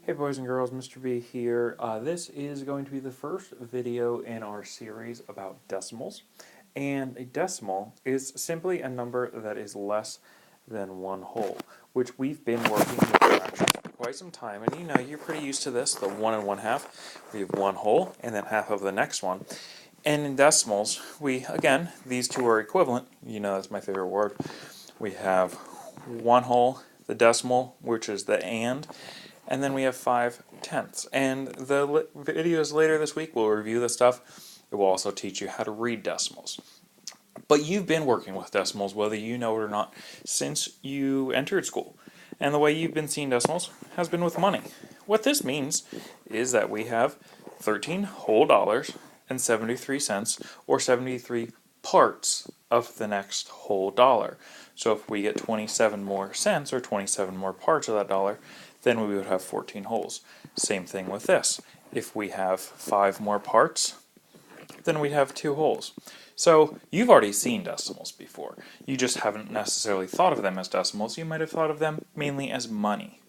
Hey boys and girls, Mr. B here. This is going to be the first video in our series about decimals. And a decimal is simply a number that is less than one whole, which we've been working with fractions for quite some time. And you know, you're pretty used to this, the 1 and 1/2. We have one whole and then half of the next one. And in decimals, again, these two are equivalent. You know, that's my favorite word. We have one whole, the decimal, which is the and then we have 5/10. And the videos later this week will review this stuff. It will also teach you how to read decimals. But you've been working with decimals, whether you know it or not, since you entered school. And the way you've been seeing decimals has been with money. What this means is that we have 13 whole dollars and 73 cents, or 73 parts of the next whole dollar. So if we get 27 more cents, or 27 more parts of that dollar, then we would have 14 wholes. Same thing with this. If we have 5 more parts, then we'd have 2 wholes. So you've already seen decimals before. You just haven't necessarily thought of them as decimals. You might have thought of them mainly as money.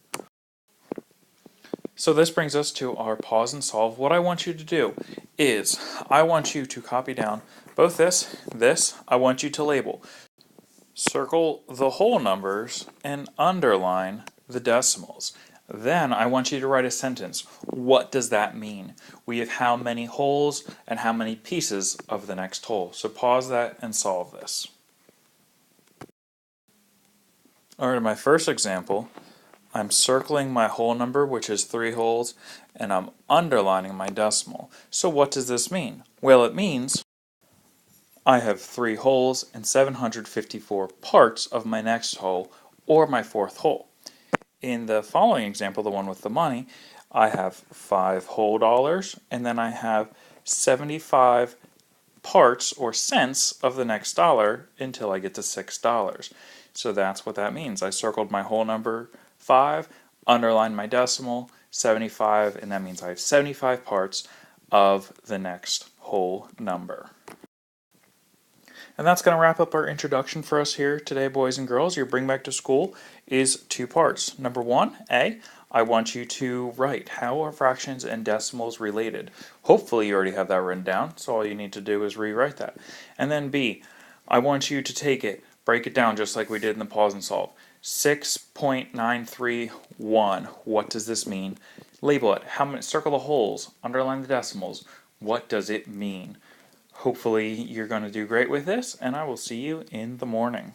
So this brings us to our pause and solve. What I want you to do is I want you to copy down both this I want you to label. Circle the whole numbers and underline the decimals. Then I want you to write a sentence. What does that mean? We have how many wholes and how many pieces of the next whole. So pause that and solve this. Alright, my first example, I'm circling my whole number, which is 3 wholes, and I'm underlining my decimal. So what does this mean? Well, it means I have 3 wholes and 754 parts of my next whole, or my 4th whole. In the following example, the one with the money, I have 5 whole dollars, and then I have 75 parts or cents of the next dollar until I get to $6. So that's what that means. I circled my whole number 5, underlined my decimal 75, and that means I have 75 parts of the next whole number. And that's going to wrap up our introduction for us here today, boys and girls. Your bring back to school is 2 parts. Number 1, A, I want you to write how are fractions and decimals related. Hopefully you already have that written down, so all you need to do is rewrite that. And then B, I want you to take it, break it down just like we did in the pause and solve. 6.931, what does this mean? Label it. Circle the wholes, underline the decimals. What does it mean? Hopefully you're going to do great with this, and I will see you in the morning.